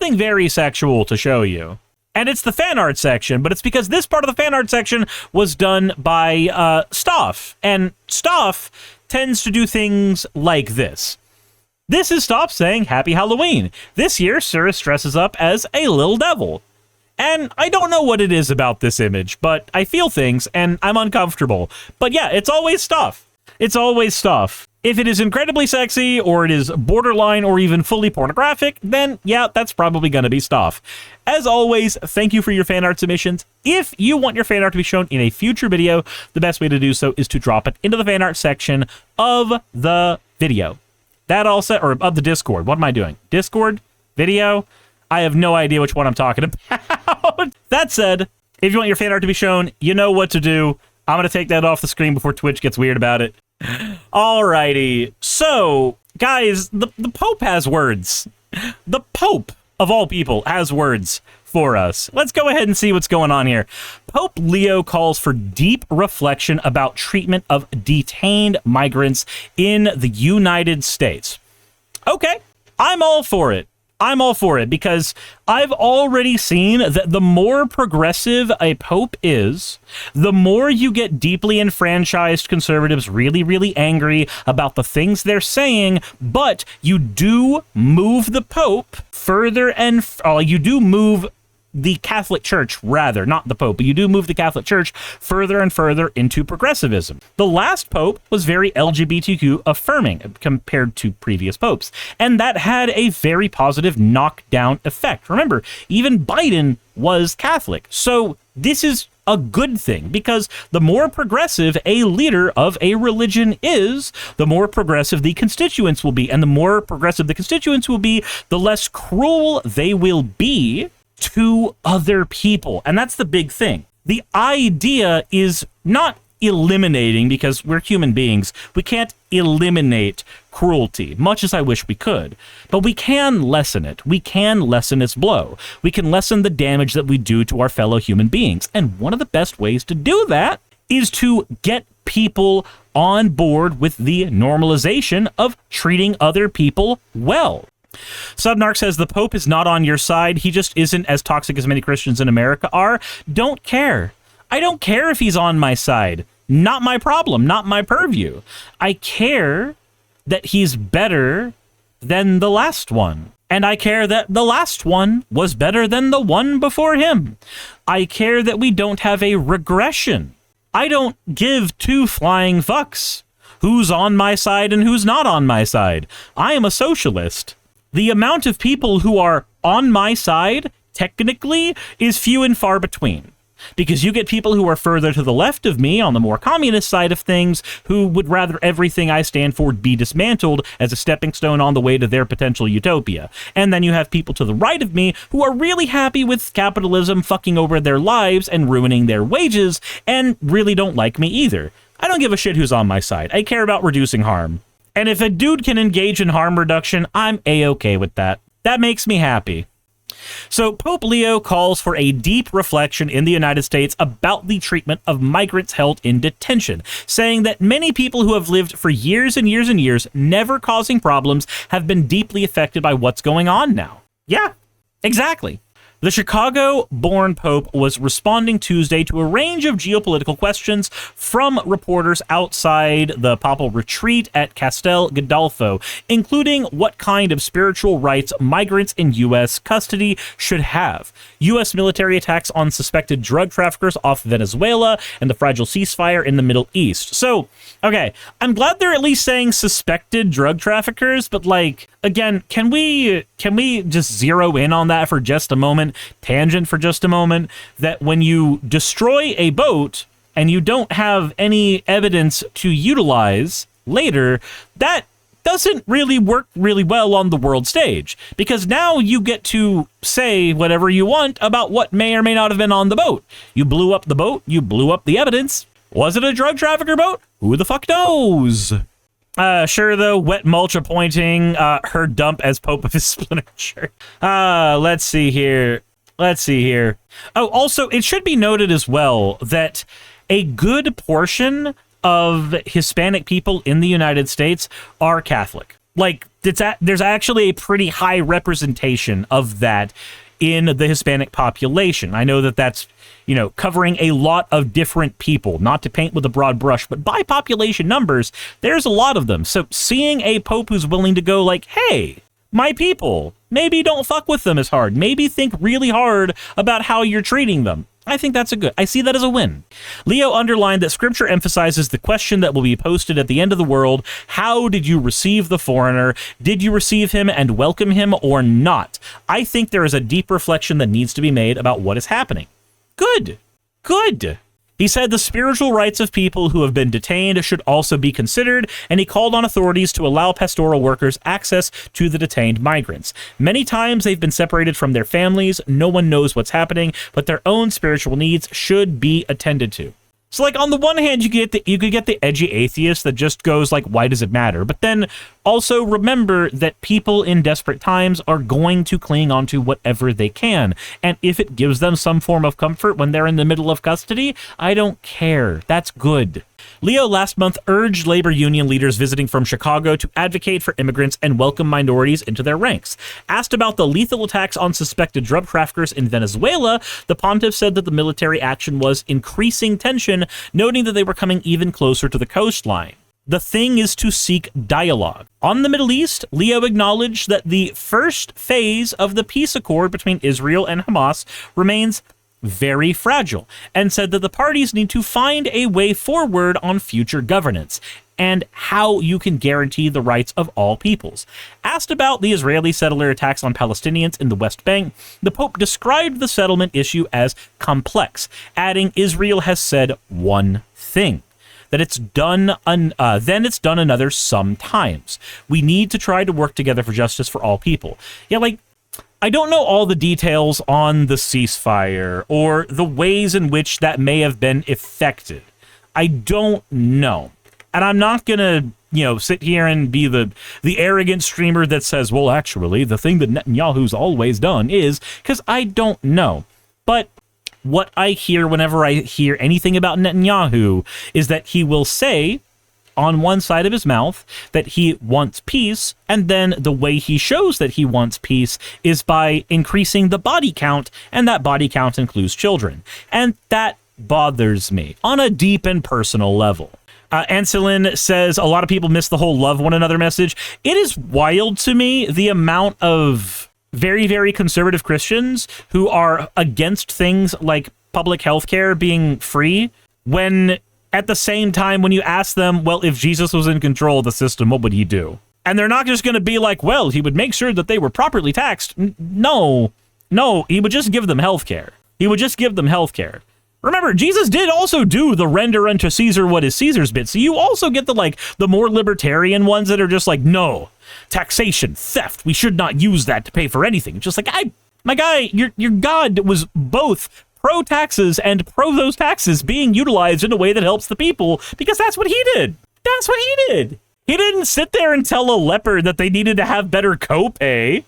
something very sexual to show you. And it's the fan art section, but it's because this part of the fan art section was done by Stoff. And Stoff tends to do things like this. This is Stoff saying, Happy Halloween. This year, Cirrus dresses up as a little devil. And I don't know what it is about this image, but I feel things, and I'm uncomfortable. But yeah, it's always Stoff. It's always Stoff. If it is incredibly sexy, or it is borderline, or even fully pornographic, then yeah, that's probably going to be Stoff. As always, thank you for your fan art submissions. If you want your fan art to be shown in a future video, the best way to do so is to drop it into the fan art section of the video. That all set, or of the Discord. What am I doing? Discord? Video? I have no idea which one I'm talking about. That said, if you want your fan art to be shown, you know what to do. I'm going to take that off the screen before Twitch gets weird about it. Alrighty. So, guys, the Pope has words. The Pope, of all people, has words for us. Let's go ahead and see what's going on here. Pope Leo calls for deep reflection about treatment of detained migrants in the United States. Okay, I'm all for it. I'm all for it because I've already seen that the more progressive a pope is, the more you get deeply enfranchised conservatives really, really angry about the things they're saying, but you do move the pope further and you do move the Catholic Church, rather, not the Pope, but you do move the Catholic Church further and further into progressivism. The last Pope was very LGBTQ affirming compared to previous popes, and that had a very positive knockdown effect. Remember, even Biden was Catholic, so this is a good thing, because the more progressive a leader of a religion is, the more progressive the constituents will be, and the more progressive the constituents will be, the less cruel they will be to other people. And that's the big thing. The idea is not eliminating, because we're human beings. We can't eliminate cruelty, much as I wish we could, but we can lessen it. We can lessen its blow. We can lessen the damage that we do to our fellow human beings. And one of the best ways to do that is to get people on board with the normalization of treating other people well. Subnarch says the Pope is not on your side. He just isn't as toxic as many Christians in America are. Don't care. I don't care if he's on my side. Not my problem, not my purview. I care that he's better than the last one. And I care that the last one was better than the one before him. I care that we don't have a regression. I don't give two flying fucks who's on my side and who's not on my side. I am a socialist. The amount of people who are on my side, technically, is few and far between. Because you get people who are further to the left of me on the more communist side of things who would rather everything I stand for be dismantled as a stepping stone on the way to their potential utopia. And then you have people to the right of me who are really happy with capitalism fucking over their lives and ruining their wages and really don't like me either. I don't give a shit who's on my side. I care about reducing harm. And if a dude can engage in harm reduction, I'm A-okay with that. That makes me happy. So Pope Leo calls for a deep reflection in the United States about the treatment of migrants held in detention, saying that many people who have lived for years and years and years, never causing problems, have been deeply affected by what's going on now. Yeah, exactly. The Chicago-born Pope was responding Tuesday to a range of geopolitical questions from reporters outside the papal retreat at Castel Gandolfo, including what kind of spiritual rights migrants in U.S. custody should have, U.S. military attacks on suspected drug traffickers off Venezuela, and the fragile ceasefire in the Middle East. So, okay, I'm glad they're at least saying suspected drug traffickers, but like, again, can we just zero in on that for just a moment? Tangent for just a moment, that when you destroy a boat and you don't have any evidence to utilize later, that doesn't really work really well on the world stage, because now you get to say whatever you want about what may or may not have been on the boat. You blew up the boat, you blew up the evidence. Was it a drug trafficker boat? Who the fuck knows? Sure, though, wet mulch appointing her dump as Pope of his splinter shirt. Let's see here. Oh, also, it should be noted as well that a good portion of Hispanic people in the United States are Catholic. Like, there's actually a pretty high representation of that in the Hispanic population. I know that that's, you know, covering a lot of different people, not to paint with a broad brush, but by population numbers, there's a lot of them. So seeing a pope who's willing to go like, hey, my people, maybe don't fuck with them as hard. Maybe think really hard about how you're treating them. I think that's I see that as a win. Leo underlined that scripture emphasizes the question that will be posted at the end of the world. How did you receive the foreigner? Did you receive him and welcome him or not? I think there is a deep reflection that needs to be made about what is happening. Good. Good. He said the spiritual rights of people who have been detained should also be considered, and he called on authorities to allow pastoral workers access to the detained migrants. Many times they've been separated from their families, no one knows what's happening, but their own spiritual needs should be attended to. So, like, on the one hand, you could get the edgy atheist that just goes, like, why does it matter? But then also remember that people in desperate times are going to cling on to whatever they can. And if it gives them some form of comfort when they're in the middle of custody, I don't care. That's good. Leo last month urged labor union leaders visiting from Chicago to advocate for immigrants and welcome minorities into their ranks. Asked about the lethal attacks on suspected drug traffickers in Venezuela, the pontiff said that the military action was increasing tension, noting that they were coming even closer to the coastline. The thing is to seek dialogue. On the Middle East, Leo acknowledged that the first phase of the peace accord between Israel and Hamas remains very fragile, and said that the parties need to find a way forward on future governance and how you can guarantee the rights of all peoples. Asked about the Israeli settler attacks on Palestinians in the West Bank, the Pope described the settlement issue as complex, adding Israel has said one thing, that it's done, then it's done another sometimes. We need to try to work together for justice for all people. Yeah, like, I don't know all the details on the ceasefire or the ways in which that may have been effected. I don't know. And I'm not going to, you know, sit here and be the arrogant streamer that says, well, actually, the thing that Netanyahu's always done is, because I don't know. But what I hear whenever I hear anything about Netanyahu is that he will say on one side of his mouth that he wants peace, and then the way he shows that he wants peace is by increasing the body count, and that body count includes children. And that bothers me on a deep and personal level. Anselin says a lot of people miss the whole love one another message. It is wild to me the amount of very, very conservative Christians who are against things like public health care being free, when at the same time, when you ask them, well, if Jesus was in control of the system, what would he do? And they're not just going to be like, well, he would make sure that they were properly taxed. No, he would just give them health care. He would just give them health care. Remember, Jesus did also do the render unto Caesar what is Caesar's bit. So you also get the more libertarian ones that are just like, no, taxation, theft, we should not use that to pay for anything. Just like, my guy, your God was both pro-taxes and pro those taxes being utilized in a way that helps the people, because that's what he did. That's what he did. He didn't sit there and tell a leper that they needed to have better copay.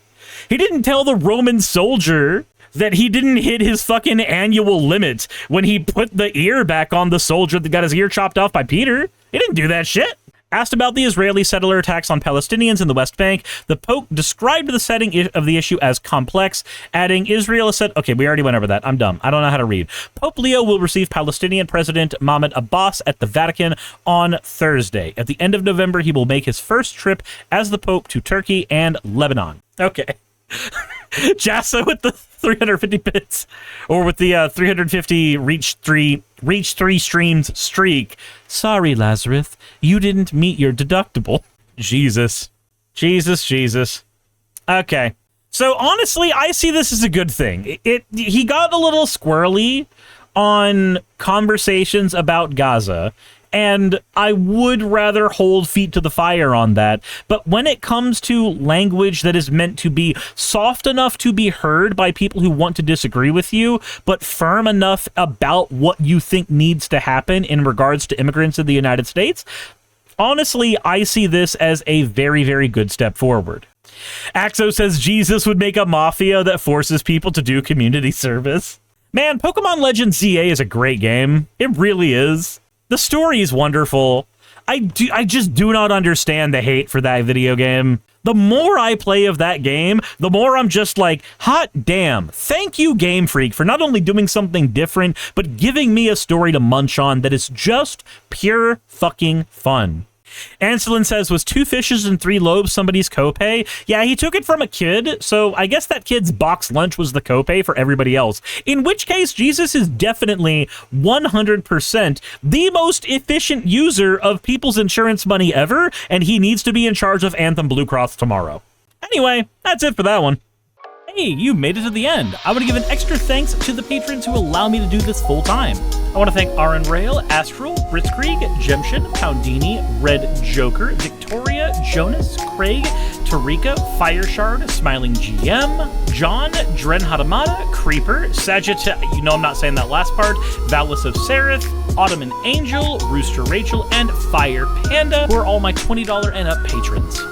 He didn't tell the Roman soldier that he didn't hit his fucking annual limit when he put the ear back on the soldier that got his ear chopped off by Peter. He didn't do that shit. Asked about the Israeli settler attacks on Palestinians in the West Bank, the Pope described the setting of the issue as complex, adding Israel said, okay, we already went over that. I'm dumb. I don't know how to read. Pope Leo will receive Palestinian President Mahmoud Abbas at the Vatican on Thursday. At the end of November, he will make his first trip as the Pope to Turkey and Lebanon. Okay. Jassa with the 350 bits, or with the 350 reach three streams streak. Sorry, Lazarus, you didn't meet your deductible. Jesus. Okay. So honestly, I see this as a good thing. He got a little squirrely on conversations about Gaza, and I would rather hold feet to the fire on that. But when it comes to language that is meant to be soft enough to be heard by people who want to disagree with you, but firm enough about what you think needs to happen in regards to immigrants in the United States, honestly, I see this as a very, very good step forward. Axo says Jesus would make a mafia that forces people to do community service. Man, Pokemon Legends ZA is a great game. It really is. The story is wonderful. I just do not understand the hate for that video game. The more I play of that game, the more I'm just like, hot damn, thank you, Game Freak, for not only doing something different, but giving me a story to munch on that is just pure fucking fun. Anselin says, was 2 fishes and 3 loaves somebody's copay? Yeah, he took it from a kid, so I guess that kid's box lunch was the copay for everybody else. In which case, Jesus is definitely 100% the most efficient user of people's insurance money ever, and he needs to be in charge of Anthem Blue Cross tomorrow. Anyway, that's it for that one. Hey, you made it to the end. I want to give an extra thanks to the patrons who allow me to do this full time. I want to thank Aaron Rail, Astral, Britzkrieg, Jemshin, Poundini, Red Joker, Victoria, Jonas, Craig, Tarika, Fireshard, Smiling GM, John, Dren Hadamada, Creeper, Sagitta, you know I'm not saying that last part, Valis of Seraph, Ottoman Angel, Rooster Rachel, and Fire Panda, who are all my $20 and up patrons.